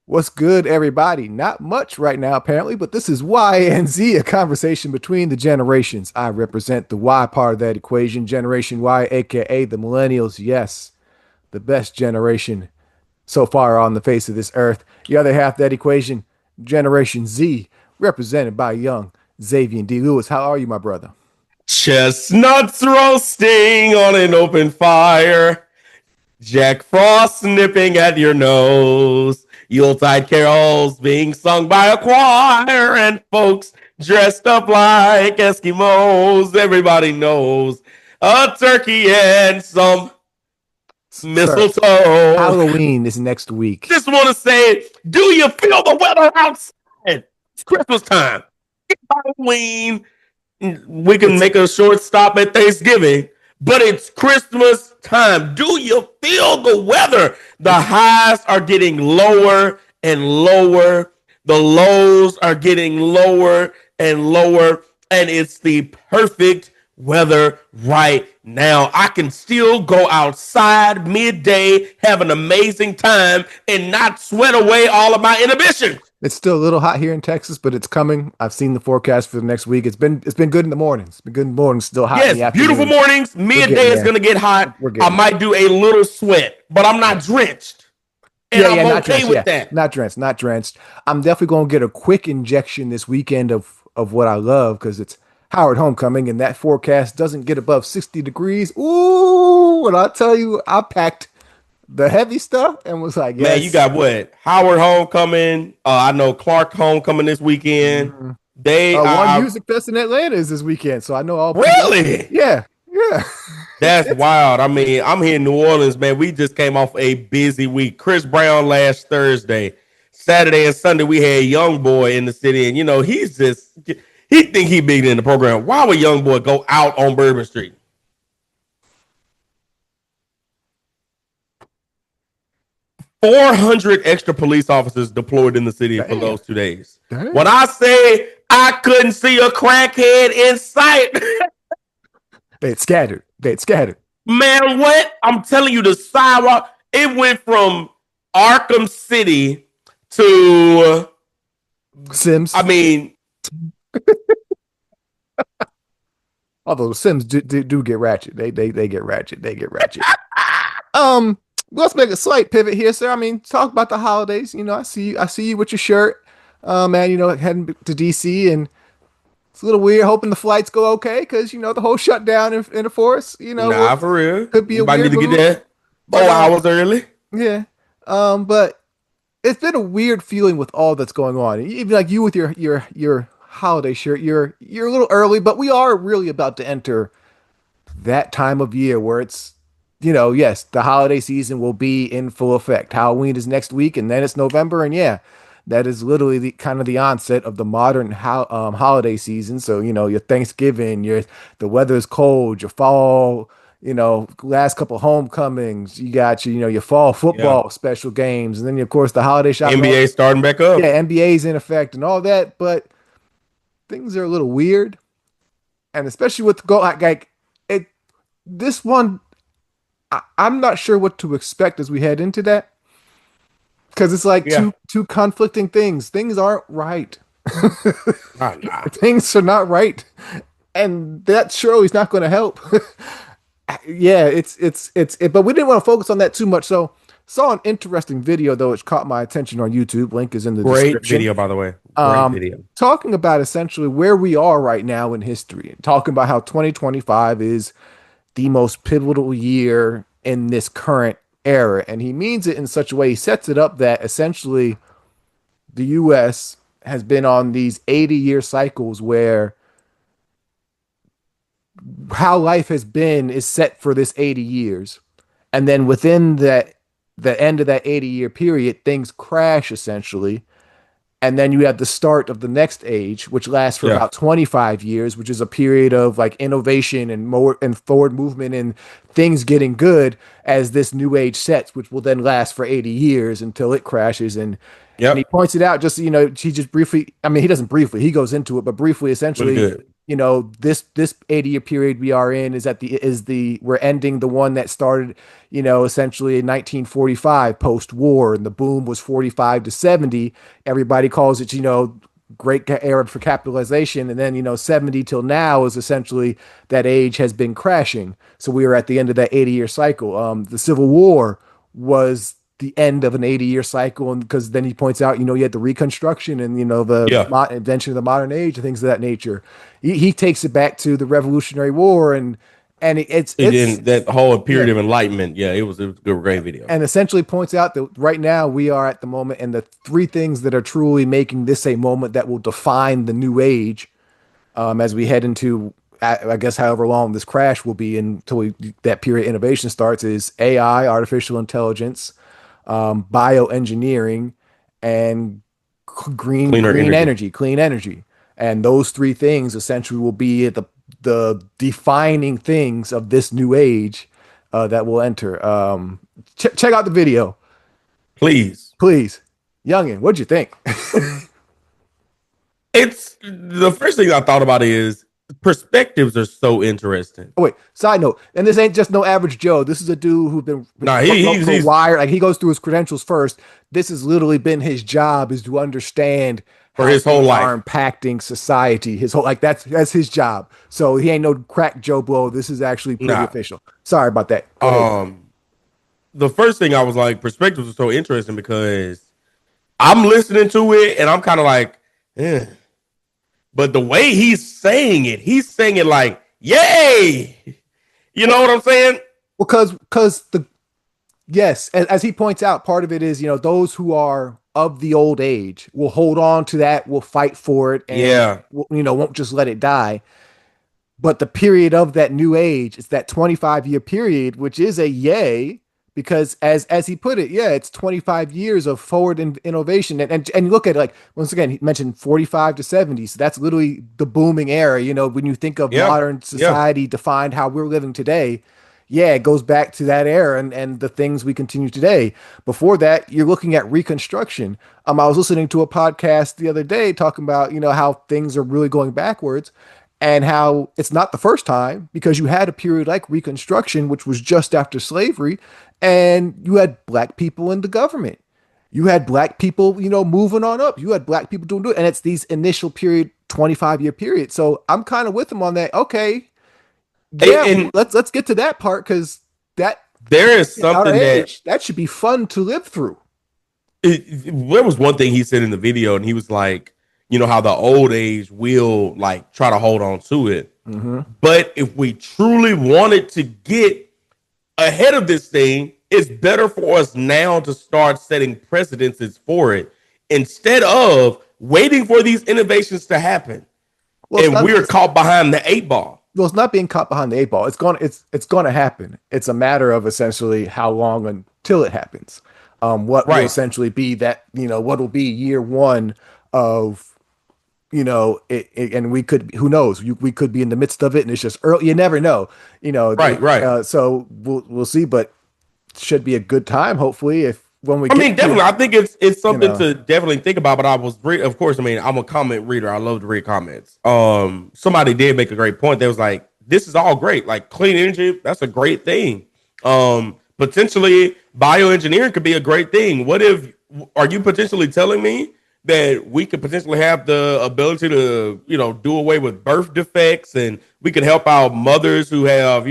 What's good, everybody? Not much right now, apparently, but this is Y and Z, a conversation between the generations. I represent the Y part of that equation, Generation Y, aka the Millennials. Yes, the best generation so far on the face of this earth. The other half of that equation, Generation Z, represented by young Xavier D. Lewis. How are you, my brother? Chestnuts roasting on an open fire. Jack Frost nipping at your nose. Yuletide carols being sung by a choir and folks dressed up like Eskimos. Everybody knows a turkey and some Sir, mistletoe. Halloween is next week. Just want to say, do you feel the weather outside? It's Christmas time. It's Halloween. We can It's make a short stop at Thanksgiving, but it's Christmas time. Do you feel the weather? The highs are getting lower and lower. The lows are getting lower and lower. And it's the perfect weather right now. I can still go outside midday, have an amazing time, and not sweat away all of my inhibitions. It's still a little hot here in Texas, but it's coming. I've seen the forecast for the next week. It's been good in the mornings. It's been good in the mornings, still hot in Yes, the beautiful afternoons. mornings. We're Midday getting is there. going to get hot. We're I getting there. might do a little sweat, but I'm not drenched. And Yeah, yeah, I'm not okay drenched. with Yeah, that. not drenched, not drenched. I'm definitely going to get a quick injection this weekend of what I love because it's Howard homecoming and that forecast doesn't get above 60 degrees. Ooh, and I'll tell you, I packed the heavy stuff and was like, Man, you yes. got what? Howard homecoming. I know Clark homecoming this weekend. Mhm. They One are music fest in Atlanta is this weekend, so I know I'll be. really. Yeah, yeah. That's It's wild. I mean, I'm here in New Orleans, man. We just came off a busy week. Chris Brown last Thursday, Saturday and Sunday we had Young Boy in the city, and he's just he think he big in the program. Why would Young Boy go out on Bourbon Street? 400 extra police officers deployed in the city for damn, those 2 days. When damn. I say I couldn't see a crackhead in sight, They had scattered. They had scattered. man, what? I'm telling you, the sidewalk, it went from Arkham City to, Sims. I mean, Although the Sims do get ratchet. They get ratchet. They get ratchet. Um, let's make a slight pivot here, sir. I mean, talk about the holidays. I see you with your shirt. Man, heading to DC, and it's a little weird. Hoping the flights go okay because the whole shutdown in the forest. nah, for real. Could be You a might need weird to get move. there But 4 hours early. yeah. But it's been a weird feeling with all that's going on. Even like you with your holiday shirt, you're a little early, but we are really about to enter that time of year where it's, yes, the holiday season will be in full effect. Halloween is next week, and then it's November, and yeah, that is literally the kind of the onset of the modern holiday season. So your Thanksgiving, the weather is cold, your fall. Last couple homecomings, you got your fall Yeah. football special games, and then of course the holiday shopping. NBA starting back Yeah, up. NBA's in effect and all that, but things are a little weird, and especially with go like it. This one, I'm not sure what to expect as we head into that because it's like Yeah. two conflicting things. Things aren't right. Nah. Things are not right, and that surely is not going to help. Yeah, but we didn't want to focus on that too much. So saw an interesting video though, which caught my attention on YouTube. Link is in the Great description. video, by the way. Great Um, video. talking about essentially where we are right now in history, talking about how 2025 is the most pivotal year in this current era. And he means it in such a way, he sets it up that essentially the US has been on these 80-year cycles where how life has been is set for this 80 years. And then within the end of that 80-year period, things crash essentially. And then you have the start of the next age, which lasts for Yeah. about 25 years, which is a period of like innovation and more and forward movement and things getting good as this new age sets, which will then last for 80 years until it crashes. And he Yep. points it out just, he just briefly, I mean, he doesn't briefly, he goes into it, but briefly, Really essentially, good. this 80-year period we are in is we're ending the one that started, essentially in 1945 post-war, and the boom was 45 to 70. Everybody calls it, great era for capitalization, and then 70 till now is essentially that age has been crashing. So we are at the end of that 80-year cycle. The Civil War was the end of an 80-year cycle, and because then he points out, you had the Reconstruction and the Yeah. invention of the modern age and things of that nature. He takes it back to the Revolutionary War, and And then that whole period yeah, of enlightenment. Yeah, it was a good, great video. and essentially points out that right now we are at the moment, and the three things that are truly making this a moment that will define the new age, as we head into, I guess, however long this crash will be until that period of innovation starts, is AI, artificial intelligence, bioengineering, and Cleaner energy. clean energy. And those three things essentially will be the defining things of this new age that will enter. Check out the video, Please. please. Youngin, what'd you think? It's the first thing I thought about is perspectives are so interesting. Oh, wait, side note, and this ain't just no average Joe. This is a dude who's been Nah, wrote for he's Wire. Like, he goes through his credentials first. This has literally been his job, is to understand for how his whole things are life. impacting society. His whole, like, that's his job. So he ain't no crack Joe Blow. This is actually pretty Nah. official. Sorry about that. Go ahead. Um, the first thing I was like, perspectives are so interesting because I'm listening to it and I'm kind of like, eh. But the way he's saying it like, yay. You know what I'm saying? Because the yes, as he points out, part of it is, those who are of the old age will hold on to that, will fight for it, and Yeah. won't just let it die. But the period of that new age is that 25-year period, which is a yay, because as he put it, yeah, it's 25 years of forward innovation. And look at it, like, once again, he mentioned 45 to 70. So that's literally the booming era. When you think of Yeah. modern Yeah. society defined how we're living today, yeah, it goes back to that era and the things we continue today. Before that, you're looking at Reconstruction. I was listening to a podcast the other day talking about, how things are really going backwards, and how it's not the first time, because you had a period like Reconstruction, which was just after slavery, and you had black people in the government. You had black people, moving on up. You had black people doing it, and it's these initial period, 25-year period. So I'm kind of with him on that. Okay, yeah, And let's get to that part, because that there is our something that age, that should be fun to live through. there was one thing he said in the video, and he was like, you know, how the old age will like try to hold on to it. Mm-hmm. But if we truly wanted to get ahead of this thing, it's better for us now to start setting precedences for it instead of waiting for these innovations to happen. Well, And we're caught behind the eight ball. it's not being caught behind the eight ball. It's gonna happen. It's a matter of essentially how long until it happens. What will Right. essentially be that, what will be year one of, and we could, who knows, we could be in the midst of it, and it's just early. You never know, Right. Right. so we'll see, but should be a good time, hopefully, if when we I get mean, definitely. I think it's you something know, to definitely think about. But of course, I mean, I'm a comment reader. I love to read comments. Somebody did make a great point. They was like, "This is all great. Like clean energy, that's a great thing. Potentially, bioengineering could be a great thing. What if? Are you potentially telling me that we could potentially have the ability to, do away with birth defects, and we could help out mothers who have,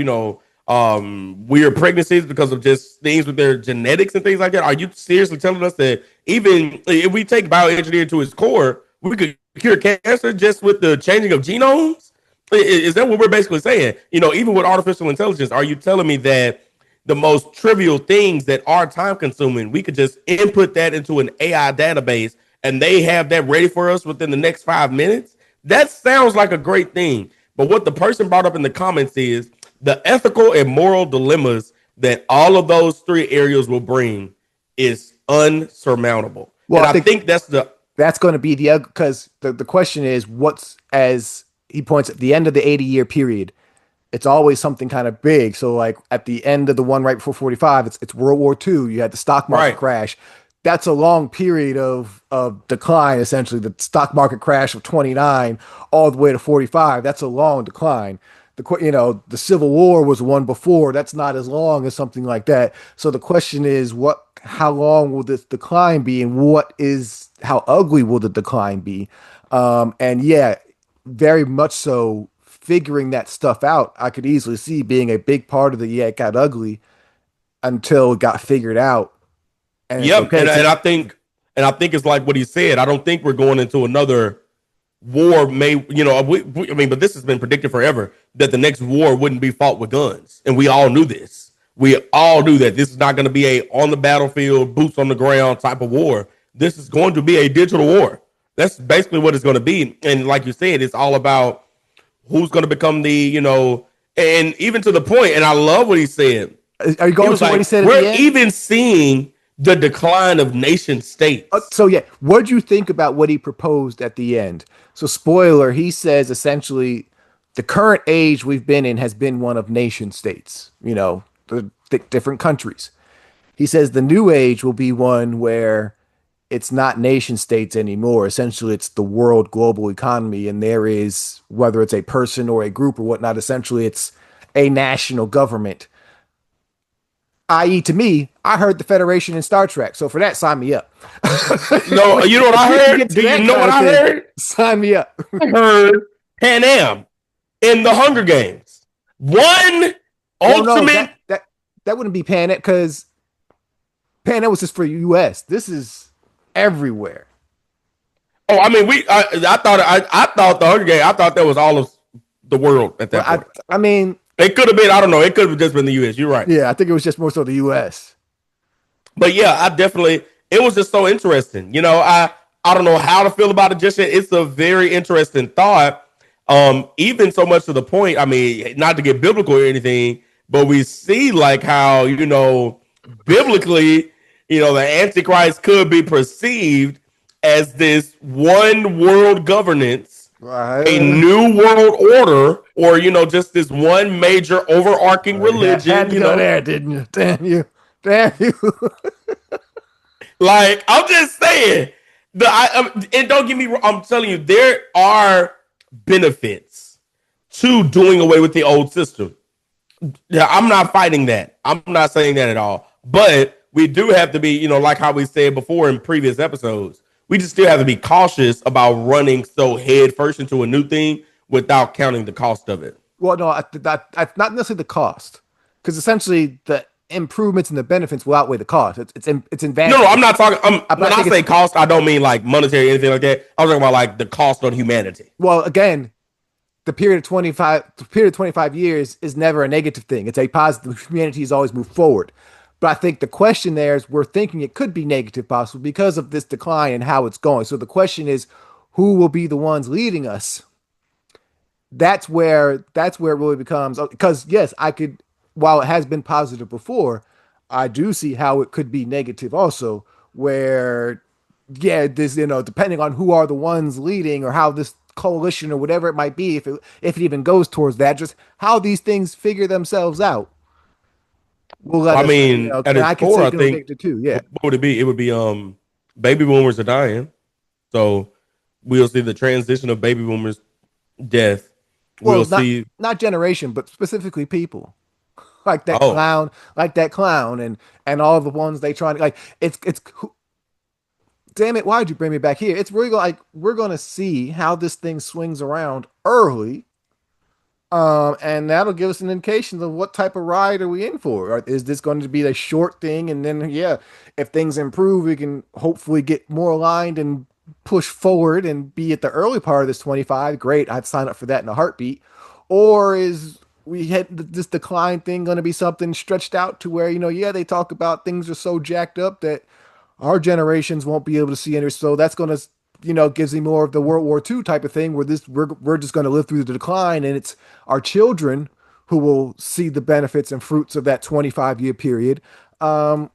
weird pregnancies because of just things with their genetics and things like that? Are you seriously telling us that even if we take bioengineering to its core, we could cure cancer just with the changing of genomes? Is that what we're basically saying? Even with artificial intelligence, are you telling me that the most trivial things that are time consuming, we could just input that into an AI database and they have that ready for us within the next 5 minutes? That sounds like a great thing. But what the person brought up in the comments is the ethical and moral dilemmas that all of those three areas will bring is unsurmountable. well, And I I think think that's the that's going to be because the question is, what's, as he points at the end of the 80-year period, it's always something kind of big. So like at the end of the one right before 45, it's World War II. You had the stock market right. crash. that's a long period of decline. Essentially, the stock market crash of 29 all the way to 45. That's a long decline. The Civil War was one before. That's not as long as something like that. So the question is, how long will this decline be, and how ugly will the decline be? And yeah, very much so. Figuring that stuff out, I could easily see being a big part of the yeah, it got ugly until it got figured out, and it's Yep, okay. and I think it's like what he said. I don't think we're going into another war. I mean, but this has been predicted forever that the next war wouldn't be fought with guns, and we all knew this. We all knew that this is not going to be a on the battlefield, boots on the ground type of war. This is going to be a digital war. That's basically what it's going to be. And like you said, it's all about who's going to become and even to the point. And I love what he said. Are you He going was to what he like, said at the we're end? even seeing the decline of nation states. So yeah, what do you think about what he proposed at the end? So spoiler, he says essentially the current age we've been in has been one of nation states, the different countries. He says the new age will be one where it's not nation states anymore. Essentially, it's the world global economy, and there is, whether it's a person or a group or whatnot, essentially it's a national government. I.e., to me, I heard the Federation in Star Trek. So for that, sign me up. No, you know what If I we can heard? get to Do you that know kind what of I thing, heard? sign me up. I heard Pan Am in the Hunger Games. One Well, no, ultimate. that wouldn't be Pan Am because Pan Am was just for U.S. This is everywhere. Oh, I mean, I thought the Hunger Games. I thought that was all of the world at Well, that point. I mean, It could have been. I don't know. It could have just been the U.S. You're right. yeah, I think it was just more so the U.S. But yeah, I definitely. It was just so interesting. I don't know how to feel about it just yet. It's a very interesting thought. Even so much to the point. I mean, not to get biblical or anything, but we see like how biblically, the Antichrist could be perceived as this one world governance, a Right. new world order, or just this one major overarching You had religion. to go there, didn't you? Damn you. Damn you. Like I'm just saying, and don't get me wrong. I'm telling you, there are benefits to doing away with the old system. Yeah, I'm not fighting that. I'm not saying that at all. But we do have to be, like how we said before in previous episodes, we just still have to be cautious about running so head first into a new thing without counting the cost of it. Well, no, not necessarily the cost, because essentially the improvements and the benefits will outweigh the cost. It's No, no, advantage. I'm not talking. But I When I think it's say cost, I don't mean like monetary or anything like that. I'm talking about like the cost on humanity. well again. The period of 25 years is never a negative thing. It's a positive. Humanity has always moved forward. But I think the question there is we're thinking it could be negative possible because of this decline and how it's going. So the question is who will be the ones leading us? That's where it really becomes because yes, I could while it has been positive before, I do see how it could be negative also, where yeah, this depending on who are the ones leading or how this coalition or whatever it might be, if it even goes towards that, just how these things figure themselves out will let I us mean, at and its I could core, say I think convicted too. Yeah. what would it be? It would be baby boomers are dying. So we'll see the transition of baby boomers death. We'll Well, not see. not generation, but specifically people. Like that Oh, clown, and all the ones they trying to like. It's damn it. Why'd you bring me back here? It's really like we're gonna see how this thing swings around early, and that'll give us an indication of what type of ride are we in for. Is this going to be a short thing, and then yeah, if things improve, we can hopefully get more aligned and push forward and be at the early part of this 25. Great, I'd sign up for that in a heartbeat. Or is we had this decline thing going to be something stretched out to where yeah they talk about things are so jacked up that our generations won't be able to see it. So that's going to, gives me more of the World War II type of thing where we're just going to live through the decline and it's our children who will see the benefits and fruits of that 25-year period. I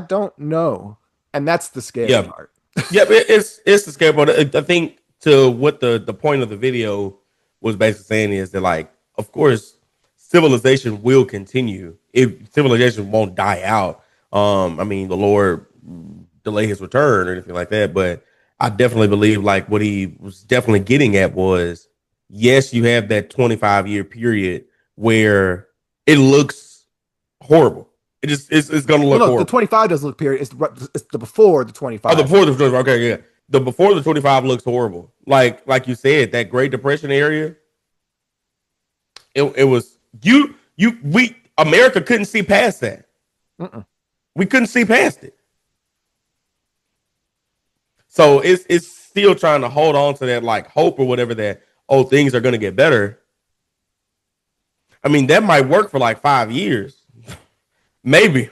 don't know. And that's the scary yeah, part. yeah. It's the scary part. I think to what the point of the video was basically saying is that like, of course, civilization will continue. If civilization won't die out. I mean, the Lord delay his return or anything like that. But I definitely believe like what he was definitely getting at was yes, you have that 25-year period where it looks horrible. It's gonna Well, look no, the horrible. 25 doesn't look period. It's the before the Oh, the 25. before the 25, okay, yeah. The before the 25 looks horrible. Like you said, that Great Depression area, it was you we America couldn't see past that. Mm-mm. We couldn't see past it. So it's still trying to hold on to that like hope or whatever that oh things are gonna get better. I mean that might work for like 5 years, maybe.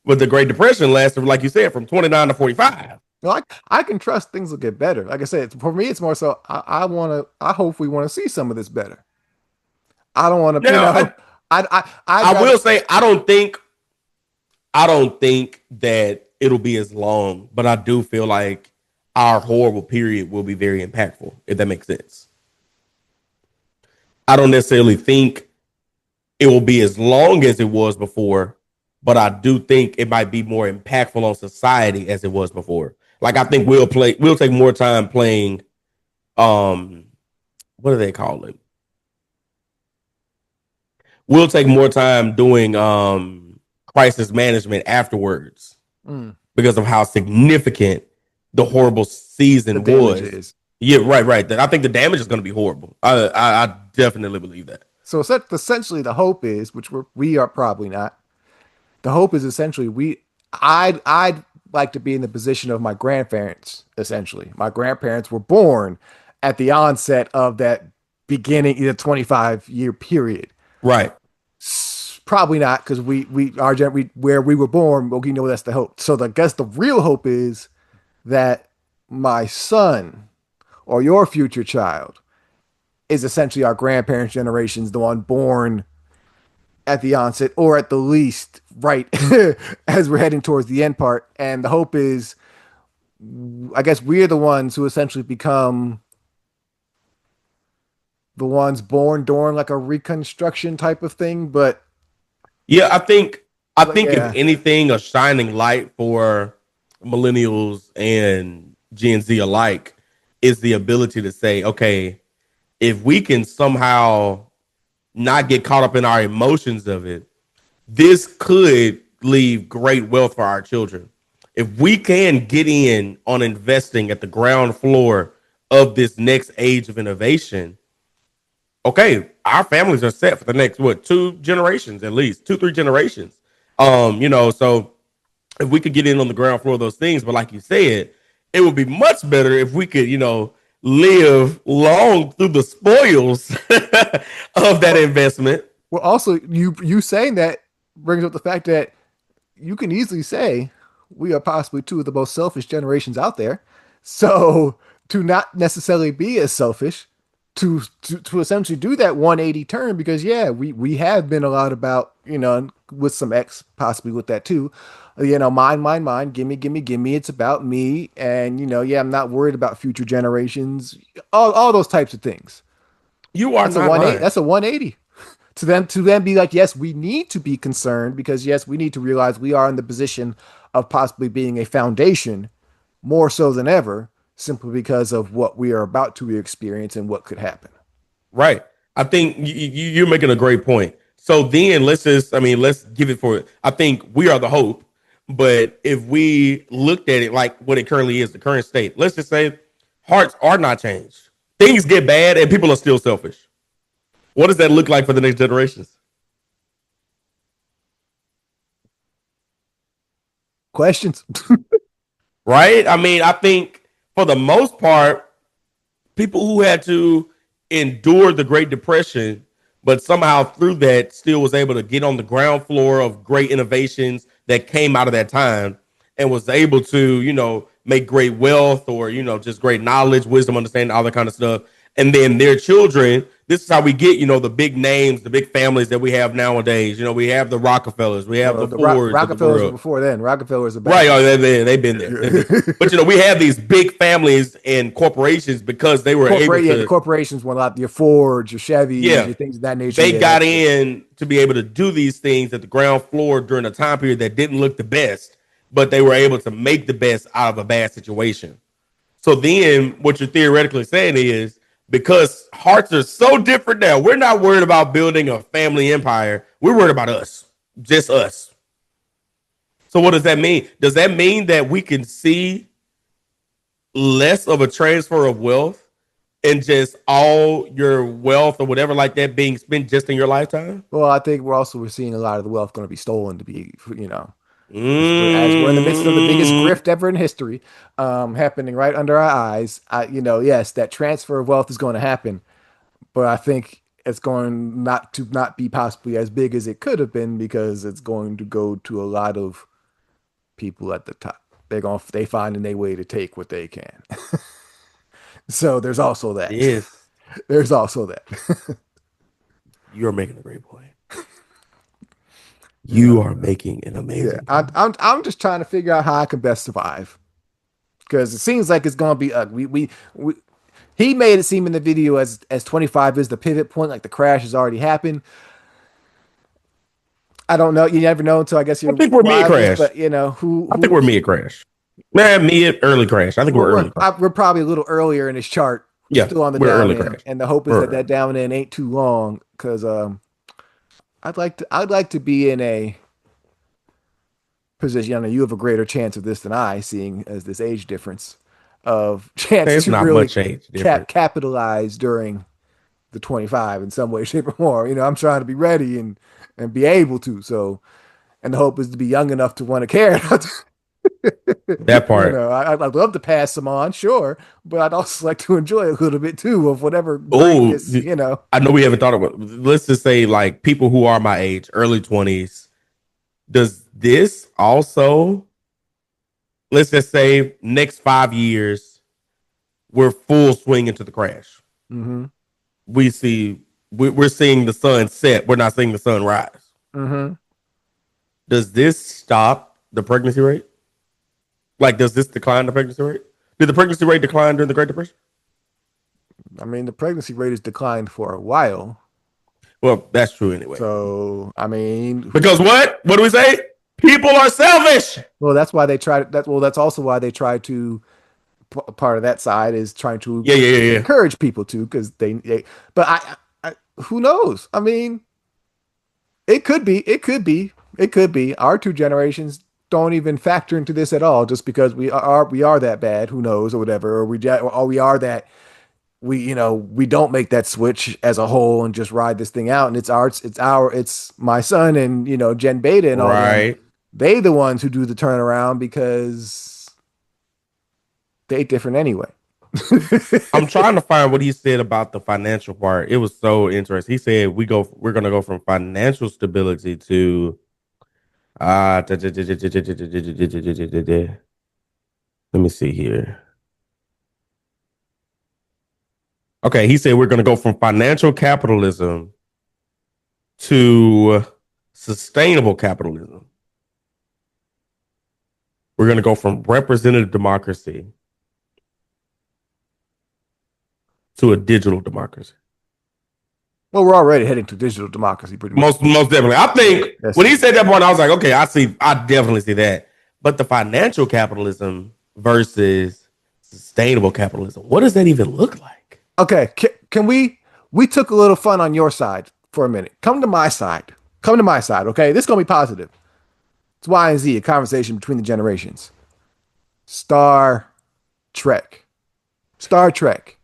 But the Great Depression lasted, like you said, from 29 to 45. Well, I can trust things will get better. Like I said, for me, it's more so I hope we want to see some of this better. I don't want to, Now I'd I rather, will say I don't think that it'll be as long, but I do feel like our horrible period will be very impactful, if that makes sense. I don't necessarily think it will be as long as it was before, but I do think it might be more impactful on society as it was before. Like I think we'll take more time playing um what do they call it? We'll take more time doing crisis management afterwards mm, because of how significant the horrible the season damage was. is. Yeah, right. I think the damage is going to be horrible. I definitely believe that. So essentially the hope is, which we are probably not, the hope is essentially I'd like to be in the position of my grandparents, essentially. My grandparents were born at the onset of that beginning, the 25-year period. Right. Probably not because where we were born, well, we know that's the hope. So I guess the real hope is that my son or your future child is essentially our grandparents' generations, the one born at the onset or at the least right as we're heading towards the end part. And the hope is, I guess we're the ones who essentially become the ones born during like a reconstruction type of thing. But Yeah, I like, think if yeah, anything, a shining light for millennials and Gen Z alike is the ability to say, okay, if we can somehow not get caught up in our emotions of it, this could leave great wealth for our children. If we can get in on investing at the ground floor of this next age of innovation, okay, our families are set for the next what 2 generations at least, 2-3 generations. So if we could get in on the ground floor of those things, but like you said, it would be much better if we could, live long through the spoils of that investment. well, also you saying that brings up the fact that you can easily say we are possibly two of the most selfish generations out there. So to not necessarily be as selfish, to essentially do that 180 turn, because yeah, we have been a lot about, with some X possibly with that too. Mine, gimme. It's about me. And yeah, I'm not worried about future generations. All those types of things. You are That's a not 180. lying. That's a 180 to them be like, yes, we need to be concerned because yes, we need to realize we are in the position of possibly being a foundation more so than ever, simply because of what we are about to experience and what could happen. Right. I think you're making a great point. So then let's give it for it. I think we are the hope. But if we looked at it like what it currently is, the current state, let's just say hearts are not changed. Things get bad and people are still selfish. What does that look like for the next generations? Questions? Right? I mean, I think for the most part, people who had to endure the Great Depression, but somehow through that still was able to get on the ground floor of great innovations that came out of that time and was able to, make great wealth or, just great knowledge, wisdom, understanding, all that kind of stuff. And then their children, this is how we get, the big names, the big families that we have nowadays. We have the Rockefellers, we have Well, the the Fords of the Rockefellers were world. before then. Rockefellers are Right. back. Oh, they've been there. They've been there. But we have these big families and corporations because they were able The to, corporations were a lot. Your Fords, your Chevys, yeah, your things of that nature. they Yeah, got that's in to be able to do these things at the ground floor during a time period that didn't look the best. but they were able to make the best out of a bad situation. So then what you're theoretically saying is because hearts are so different now, we're not worried about building a family empire. We're worried about us, just us. So what does that mean? Does that mean that we can see less of a transfer of wealth and just all your wealth or whatever like that being spent just in your lifetime? Well, I think we're seeing a lot of the wealth going to be stolen to be, as we're in the midst of the biggest Mm, grift ever in history, happening right under our eyes. Yes, that transfer of wealth is going to happen, but I think it's going not be possibly as big as it could have been because it's going to go to a lot of people at the top. They finding their way to take what they can. So there's also that. this There's also that. you're making a great point. You know, You are making an yeah. amazing I'm point. I'm I'm just trying to figure out how I can best survive because it seems like it's gonna be ugly. We he made it seem in the video as 25 is the pivot point, like the crash has already happened. I don't know. You never know until I guess I you think we're mid try this, crash. but who I think we're who's mid crash. Man, mid early crash. I think we're early crash. we're probably a little earlier in this chart, Yeah, still on the we're down early end, crash. and the hope is that We're that down end ain't too long because I'd like to be in a position. I know you have a greater chance of this than I, seeing as this age difference of chance There's to not really much age difference. capitalize during the 25 in some way, shape, or form. I'm trying to be ready and be able to. So, and the hope is to be young enough to want to care. That part. I'd love to pass them on, sure, but I'd also like to enjoy a little bit too of whatever Oh, greatness. I know we haven't thought about. Let's just say like people who are my age, early 20s. Does this also? Let's just say next 5 years, we're full swing into the crash. Mm-hmm. We see we're seeing the sun set. We're not seeing the sun rise. Mm-hmm. Does this stop the pregnancy rate? Like, does this decline the pregnancy rate? Did the pregnancy rate decline during the Great Depression? I mean, the pregnancy rate has declined for a while. Well, that's true anyway. So, I mean, Because what? What do we say? People are selfish. well, that's why they tried that. Well, that's also why they try to part of that side is trying to Yeah, yeah, yeah, yeah. encourage people to because but who knows? I mean, it could be our two generations don't even factor into this at all just because we are that bad, who knows, or whatever, or we are that we don't make that switch as a whole and just ride this thing out, and it's my son and Gen Beta and all them, Right. they the ones who do the turnaround because they different anyway. I'm trying to find what he said about the financial part. It was so interesting. He said we're gonna go from financial stability to let me see here. Okay, he said we're gonna go from financial capitalism to sustainable capitalism. We're gonna go from representative democracy to a digital democracy. Well, we're already heading to digital democracy pretty much. Most definitely. I think That's when he said that point, I was like, okay, I definitely see that. But the financial capitalism versus sustainable capitalism, what does that even look like? okay. Can we took a little fun on your side for a minute. Come to my side. Come to my side. Okay, this is gonna be positive. It's Y and Z, a conversation between the generations. Star Trek. Star Trek.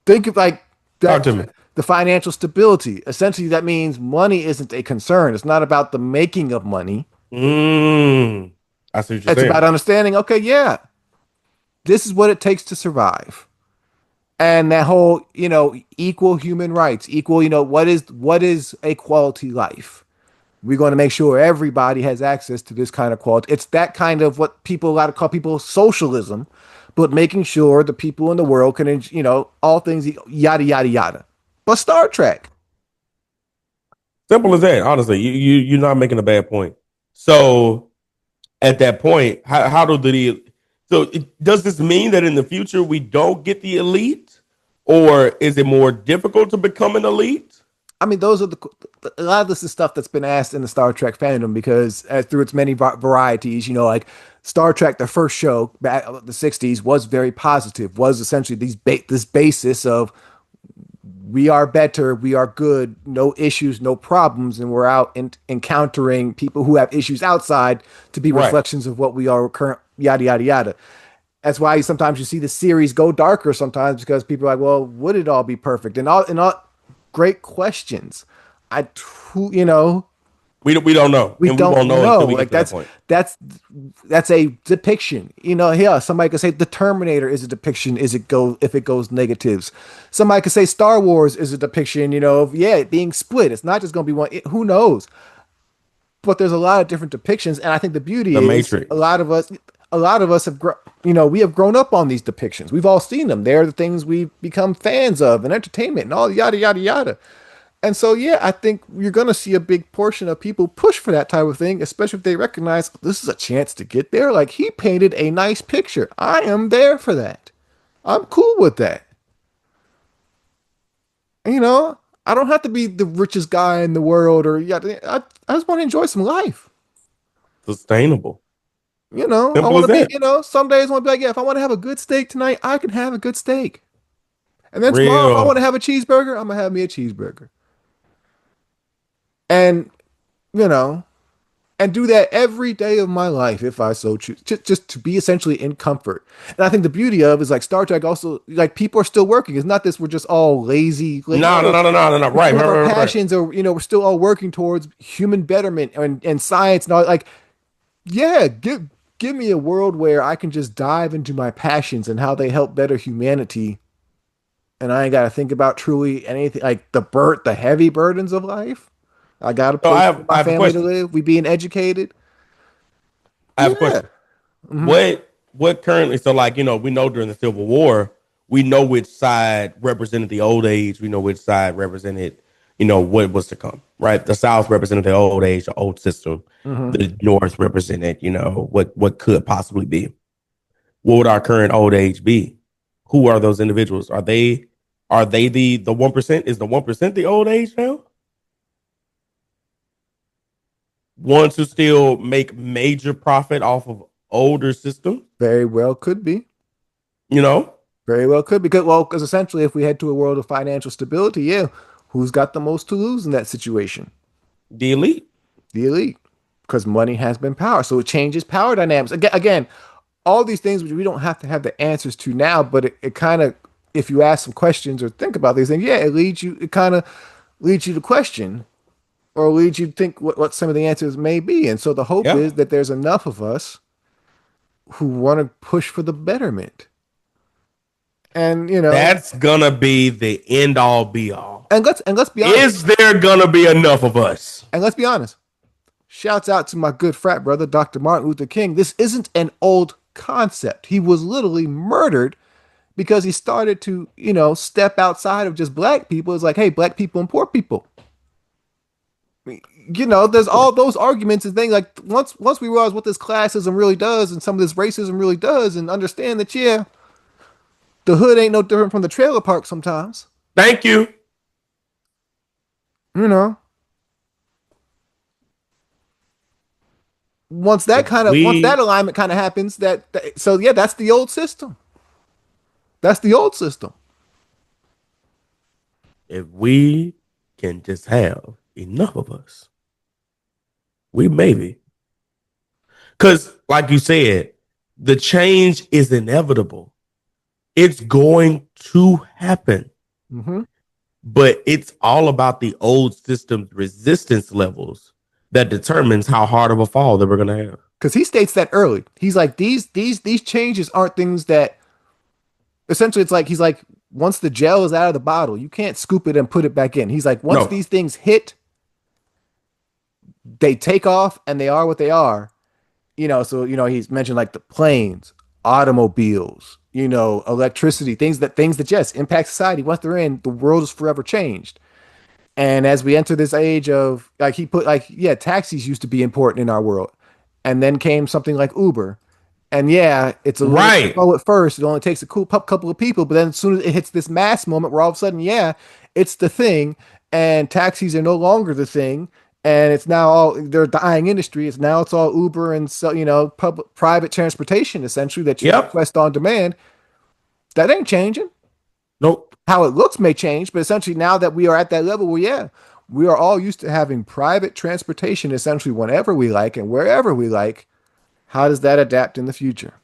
Think of like Talk that. to me. The financial stability. Essentially, that means money isn't a concern. It's not about the making of money. Mm, I see what you're It's saying. about understanding, okay, yeah, this is what it takes to survive. And that whole, equal human rights, equal, what is a quality life? We're going to make sure everybody has access to this kind of quality. It's that kind of what people a lot of call people socialism, but making sure the people in the world can, all things yada yada yada. But Star Trek, Simple as that. Honestly, you're not making a bad point. So at that point, how do the does this mean that in the future we don't get the elite, or is it more difficult to become an elite? I mean, those are a lot of this is stuff that's been asked in the Star Trek fandom because through its many varieties, like Star Trek, the first show back in the 60s was very positive, was essentially this basis of we are better, we are good, no issues, no problems, and we're out encountering people who have issues outside to be Right. reflections of what we are current, yada, yada, yada. That's why sometimes you see the series go darker sometimes because people are like, well, would it all be perfect? And all great questions. You know, We don't know, we and we don't won't know know. until we get Like to that point. that's a depiction. Yeah, somebody could say the Terminator is a depiction. Is it go if it goes negatives? Somebody could say Star Wars is a depiction. Of it being split. It's not just going to be one. Who knows? But there's a lot of different depictions, and I think the beauty The is Matrix. a lot of us we have grown up on these depictions. We've all seen them. They're the things we've become fans of and entertainment and all yada yada yada. And so, yeah, I think you're going to see a big portion of people push for that type of thing, especially if they recognize this is a chance to get there. Like, he painted a nice picture. I am there for that. I'm cool with that. You know, I don't have to be the richest guy in the world or, yeah, I just want to enjoy some life. Sustainable. I Simple want as to be, that. some days I want to be like, yeah, if I want to have a good steak tonight, I can have a good steak. And then tomorrow, if I want to Real. have a cheeseburger, I'm going to have me a cheeseburger. And, you know, and do that every day of my life if I so choose, just to be essentially in comfort. And I think the beauty of is like Star Trek also like people are still working. It's not this we're just all lazy. Like No, no, no, no, no, no, no, no. we Right, still right, have our right, right. passions, or we're still all working towards human betterment and science and all. Like yeah, give me a world where I can just dive into my passions and how they help better humanity, and I ain't got to think about truly anything like the heavy burdens of life. I got a So place for I my have a family to question. live. We being educated. I have a Yeah. question. Hmm. What currently? So like we know during the Civil War, we know which side represented the old age. We know which side represented what was to come. Right. The South represented the old age, the old system. Hmm. The North represented what could possibly be. What would our current old age be? Who are those individuals? Are they the 1%? Is the 1% the old age now? Ones who still make major profit off of older systems, Very well could be. you know, Very well could because essentially, if we head to a world of financial stability, yeah, who's got the most to lose in that situation? the elite. The elite, because money has been power. So it changes power dynamics. Again, all these things which we don't have to have the answers to now, but it kind of, if you ask some questions or think about these things, yeah, it kind of leads you to question or leads you to think what some of the answers may be. And so the hope Yeah. is that there's enough of us who want to push for the betterment. And That's gonna be the end all be all. and let's be honest. Is there gonna be enough of us? And let's be honest. Shouts out to my good frat brother, Dr. Martin Luther King. This isn't an old concept. He was literally murdered because he started to, step outside of just black people. It's like, hey, black people and poor people. There's all those arguments and things. Like once we realize what this classism really does and some of this racism really does, and understand that, yeah, the hood ain't no different from the trailer park sometimes. Thank you. You know, If once that we alignment kind of happens, so yeah, that's the old system. That's the old system. if we can just have enough of us, we maybe. Because, like you said, the change is inevitable. It's going to happen. Mm-hmm. But it's all about the old system's resistance levels that determines how hard of a fall that we're going to have. Because he states that early. He's like these changes aren't things that essentially it's like he's like once the gel is out of the bottle, you can't scoop it and put it back in. He's like once No, these things hit, they take off and they are what they are. So he's mentioned like the planes, automobiles, electricity, things that yes impact society. Once they're in, the world is forever changed. And as we enter this age of like he put like yeah, taxis used to be important in our world, and then came something like Uber, and yeah, it's a little right. slow at first. It only takes a couple of people, but then as soon as it hits this mass moment, where all of a sudden, yeah, it's the thing, and taxis are no longer the thing, and it's now all they're a dying industry. It's all Uber and so public private transportation essentially that you Yep. request on demand. That ain't changing. Nope. How it looks may change, but essentially now that we are at that level, well, yeah, we are all used to having private transportation essentially whenever we like and wherever we like. How does that adapt in the future?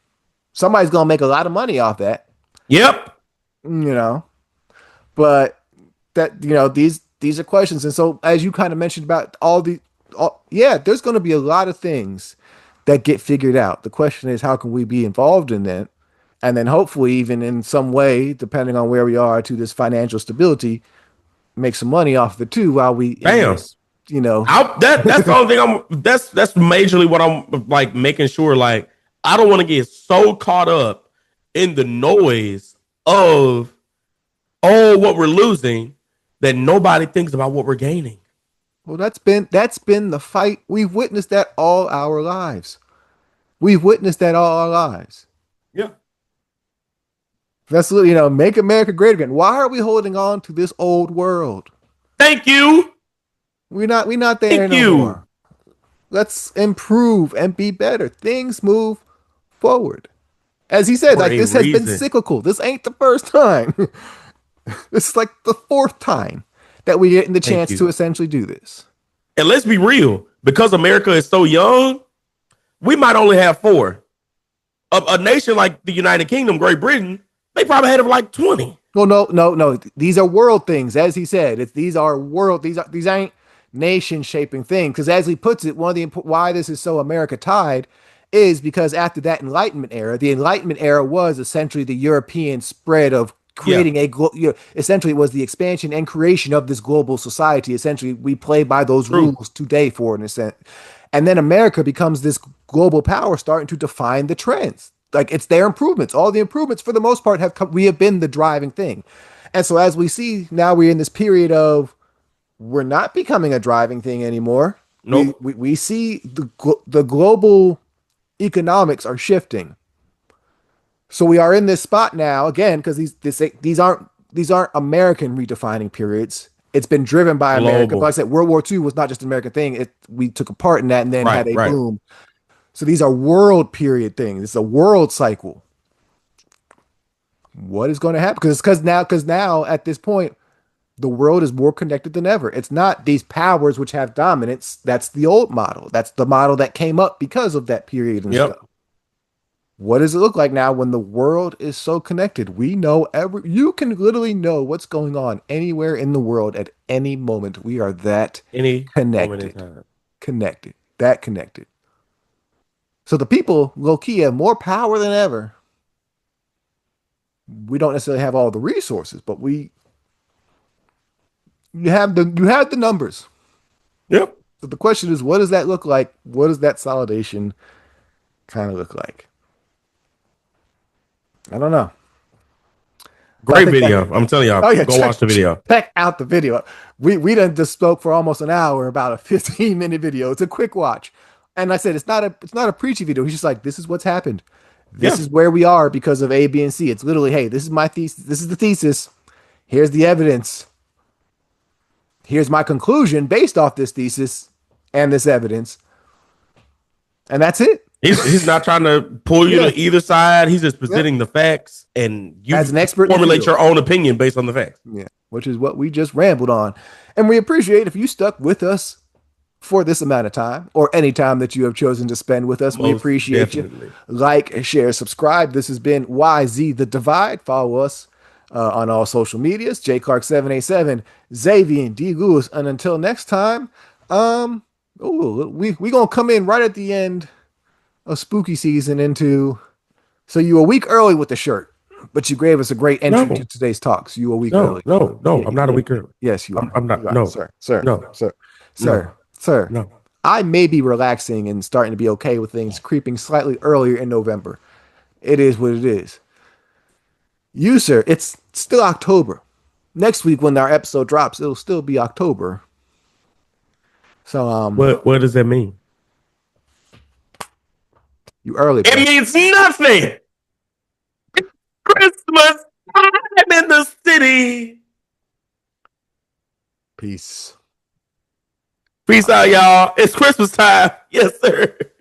Somebody's gonna make a lot of money off that, Yep. you know. But that these are questions, and so as you kind of mentioned about yeah, there's going to be a lot of things that get figured out. The question is, how can we be involved in that, and then hopefully, even in some way, depending on where we are to this financial stability, make some money off of it too while we in Bam. this, you know. That's the only thing that's majorly what I'm like making sure like I don't want to get so caught up in the noise of what we're losing that nobody thinks about what we're gaining. Well, that's been the fight. We've witnessed that all our lives. We've witnessed that all our lives. Yeah. That's make America great again. Why are we holding on to this old world? Thank you. We're not there Thank no you. more. Let's improve and be better. Things move forward. As he said, For like a this has been reason. cyclical. This ain't the first time. This is like the fourth time that we getting the Thank chance you. to essentially do this. And let's be real, because America is so young, we might only have four. A nation like the United Kingdom, Great Britain, they probably had like 20. Well, no, no, no. These are world things, as he said. These are world. These ain't nation shaping things. Because as he puts it, one of the why this is so America tied is because after that Enlightenment era, the Enlightenment era was essentially the European spread of Yeah, creating essentially it was the expansion and creation of this global society. Essentially, we play by those true. rules today, for an extent. And then America becomes this global power starting to define the trends. Like it's their improvements. All the improvements, for the most part, have come. We have been the driving thing. And so, as we see now, we're in this period of we're not becoming a driving thing anymore. We Nope. we, we see the global economics are shifting. So we are in this spot now again because these aren't American redefining periods. It's been driven by America. But like I Global. said, World War II was not just an American thing. We took a part in that and then Right, had a right. boom. So these are world period things. It's a world cycle. What is going to happen? Because now at this point, the world is more connected than ever. It's not these powers which have dominance. That's the old model. That's the model that came up because of that period and Yep. stuff. What does it look like now when the world is so connected? We know you can literally know what's going on anywhere in the world at any moment. We are that Any moment in connected, time. that connected. So the people low key have more power than ever. We don't necessarily have all the resources, but you have the numbers. Yep. So the question is, what does that look like? What does that solidation kind of look like? I don't know. But I Great think that video. I'm telling y'all, oh yeah, go check watch the video. check out the video. We done just spoke for almost an hour about a 15-minute video. It's a quick watch. And I said it's not a preachy video. He's just like, this is what's happened. This Yeah. is where we are because of A, B, and C. It's literally, hey, this is my thesis. This is the thesis. Here's the evidence. Here's my conclusion based off this thesis and this evidence. And that's it. He's not trying to pull you Yeah. to either side. He's just Yep. presenting the facts, and As you an expert in the formulate field. your own opinion based on the facts. Yeah. Which is what we just rambled on. And we appreciate if you stuck with us for this amount of time or any time that you have chosen to spend with us. We Most appreciate you. definitely. Like, share, subscribe. This has been YZ The Divide. Follow us on all social medias. J Clark 787, Xavier D Lewis. And until next time, we gonna come in right at the end of spooky season into so you a week early with the shirt, but you gave us a great entry to No, today's talks. You a week no, early. no, no. Yeah, I'm not a yeah, week early. yes, you are. I'm You not. are, No, sir, sir, no, sir, no, sir, sir. no. I may be relaxing and starting to be okay with things creeping slightly earlier in November. It is what it is. You, sir, it's still October. Next week when our episode drops, it'll still be October. So What does that mean? you early, It bro. means nothing. Christmas time in the city. Peace. Peace out, y'all. It's Christmas time. Yes, sir.